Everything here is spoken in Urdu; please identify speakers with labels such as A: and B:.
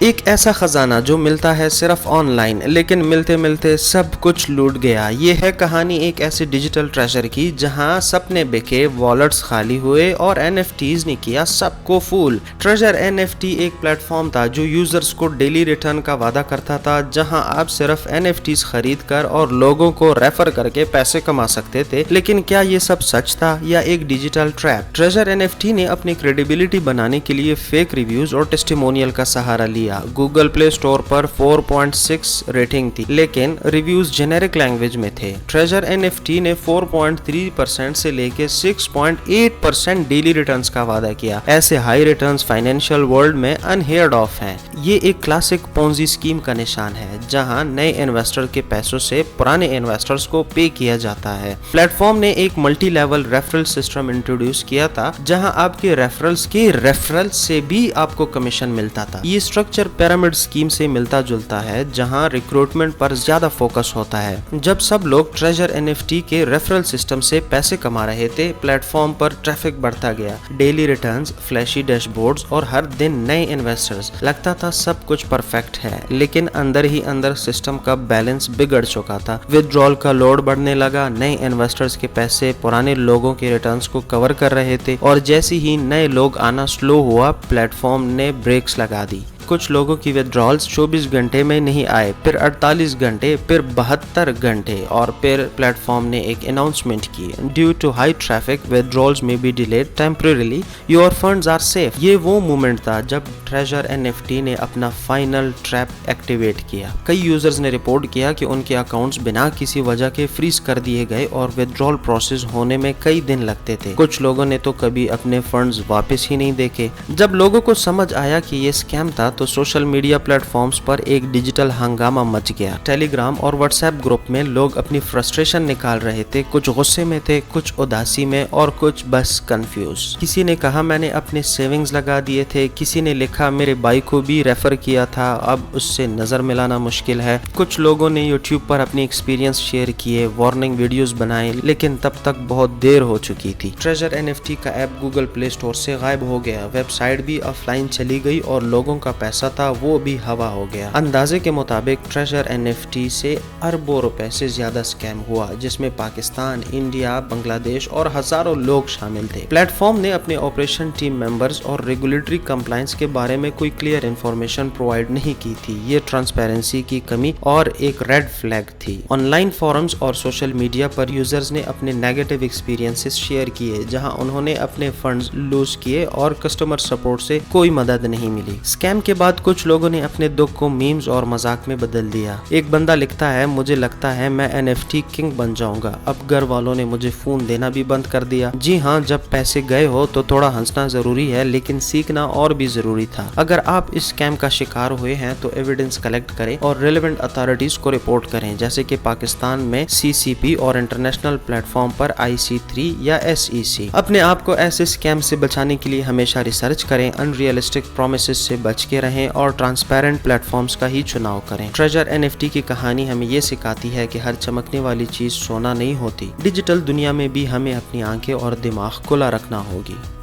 A: ایک ایسا خزانہ جو ملتا ہے صرف آن لائن لیکن ملتے ملتے سب کچھ لوٹ گیا۔ یہ ہے کہانی ایک ایسے ڈیجیٹل ٹریجر کی جہاں سپنے بکے، والیٹس خالی ہوئے اور NFTs نے کیا سب کو فول۔ ٹریجر NFT ایک پلیٹ فارم تھا جو یوزرز کو ڈیلی ریٹرن کا وعدہ کرتا تھا، جہاں آپ صرف NFTs خرید کر اور لوگوں کو ریفر کر کے پیسے کما سکتے تھے۔ لیکن کیا یہ سب سچ تھا یا ایک ڈیجیٹل ٹریپ؟ ٹریجر NFT نے اپنی کریڈیبلٹی بنانے کے لیے فیک ریویوز اور ٹیسٹیمونیل کا سہارا لیا۔ گوگل پلے اسٹور پر 4.6 ریٹنگ تھی لیکن ریویوز جنیرک لینگویج میں تھے۔ ٹریجر NFT نے 4.3% سے لے کے 6.8% ڈیلی ریٹرنز کا وعدہ کیا۔ ایسے ہائی ریٹرنز فائنینشیل ورلڈ میں انہیئرڈ آف ہیں۔ یہ ایک کلاسک پونزی اسکیم کا نشان ہے جہاں نئے انویسٹر کے پیسوں سے پرانے انویسٹرز کو پے کیا جاتا ہے۔ پلیٹ فارم نے ایک multi level referral system introduce کیا تھا جہاں آپ کے ریفرلز کے ریفرل سے بھی آپ کو کمیشن ملتا تھا۔ یہ اسٹرکچر پیرامڈ اسکیم سے ملتا جلتا ہے جہاں ریکروٹمنٹ پر زیادہ فوکس ہوتا ہے۔ جب سب لوگ ٹریجر NFT کے ریفرل سسٹم سے پیسے کما رہے تھے، پلیٹ فارم پر ٹریفک بڑھتا گیا۔ Daily returns, flashy dash boards اور ہر دن نئے انویسٹرز۔ لگتا تھا سب کچھ پرفیکٹ ہے لیکن اندر ہی اندر سسٹم کا بیلنس بگڑ چکا تھا۔ ودرول کا لوڈ بڑھنے لگا، نئے انویسٹرز کے پیسے پرانے لوگوں کے ریٹرنز کو کور کر رہے تھے اور جیسے ہی نئے لوگ آنا سلو ہوا، پلیٹ فارم نے بریکس لگا دی۔ کچھ لوگوں کی ودرالز 24 گھنٹے میں نہیں آئے، پھر 48 گھنٹے، پھر 72 گھنٹے اور پھر پلیٹ فارم نے ایک اناؤنسمنٹ کی، due to high traffic withdrawals may be delayed temporarily, your funds are safe۔ یہ وہ مومنٹ تھا جب ٹریجر NFT نے اپنا فائنل ٹریپ ایکٹیویٹ کیا۔ کئی یوزرز نے رپورٹ کیا کہ ان کے اکاؤنٹس بنا کسی وجہ کے فریز کر دیے گئے اور withdrawal پروسیس ہونے میں کئی دن لگتے تھے۔ کچھ لوگوں نے تو کبھی اپنے فنڈز واپس ہی نہیں دیکھے۔ جب لوگوں کو سمجھ آیا کہ یہ اسکیم تھا تو سوشل میڈیا پلیٹ فارمز پر ایک ڈیجیٹل ہنگامہ مچ گیا۔ ٹیلی گرام اور واٹس ایپ گروپ میں لوگ اپنی فرسٹریشن نکال رہے تھے، کچھ غصے میں تھے، کچھ اداسی میں اور کچھ بس کنفیوز۔ کسی نے کہا میں نے اپنے سیونگز لگا دیے تھے، کسی نے لکھا میرے بھائی کو بھی ریفر کیا تھا، اب اس سے نظر ملانا مشکل ہے۔ کچھ لوگوں نے یوٹیوب پر اپنی ایکسپیرینس شیئر کیے، وارننگ ویڈیوز بنائے، لیکن تب تک بہت دیر ہو چکی تھی۔ ٹریجر NFT کا ایپ گوگل پلے اسٹور سے غائب ہو گیا، ویب سائٹ بھی آف لائن چلی گئی اور لوگوں کا پیسہ تھا وہ بھی ہوا ہو گیا۔ اندازے کے مطابق ٹریجر NFT سے اربوں روپے سے زیادہ اسکیم ہوا، جس میں پاکستان، انڈیا، بنگلہ دیش اور ہزاروں لوگ شامل تھے۔ پلیٹ فارم نے اپنے آپریشن ٹیم ممبرز اور ریگولیٹری کمپلائنس کے بارے میں کوئی کلیئر انفارمیشن پرووائڈ نہیں کی تھی۔ یہ ٹرانسپیرنسی کی کمی اور ایک ریڈ فلیگ تھی۔ آن لائن فورمز اور سوشل میڈیا پر یوزرز نے اپنے نیگیٹو ایکسپیرینسز شیئر کیے جہاں انہوں نے اپنے فنڈز لوز کیے اور کسٹمر سپورٹ سے کوئی مدد نہیں ملی۔ اسکیم کے بعد کچھ لوگوں نے اپنے دکھ کو میمز اور مذاق میں بدل دیا۔ ایک بندہ لکھتا ہے مجھے لگتا ہے میں NFT کنگ بن جاؤں گا، اب گھر والوں نے مجھے فون دینا بھی بند کر دیا۔ جی ہاں، جب پیسے گئے ہو تو تھوڑا ہنسنا ضروری ہے لیکن سیکھنا اور بھی ضروری تھا۔ اگر آپ اس اسکیم کا شکار ہوئے ہیں تو ایویڈنس کلیکٹ کریں اور ریلیونٹ اتھارٹیز کو رپورٹ کریں، جیسے کہ پاکستان میں CCP اور انٹرنیشنل پلیٹ فارم پر IC3 یا SEC۔ اپنے آپ کو ایسے اسکیم سے بچانے کے لیے ہمیشہ ریسرچ کریں، ان ریئلسٹک پرومسز سے بچ کے رہیں اور ٹرانسپیرنٹ پلیٹ فارمز کا ہی چناؤ کریں۔ ٹریجر NFT کی کہانی ہمیں یہ سکھاتی ہے کہ ہر چمکنے والی چیز سونا نہیں ہوتی۔ ڈیجیٹل دنیا میں بھی ہمیں اپنی آنکھیں اور دماغ کھلا رکھنا ہوگی۔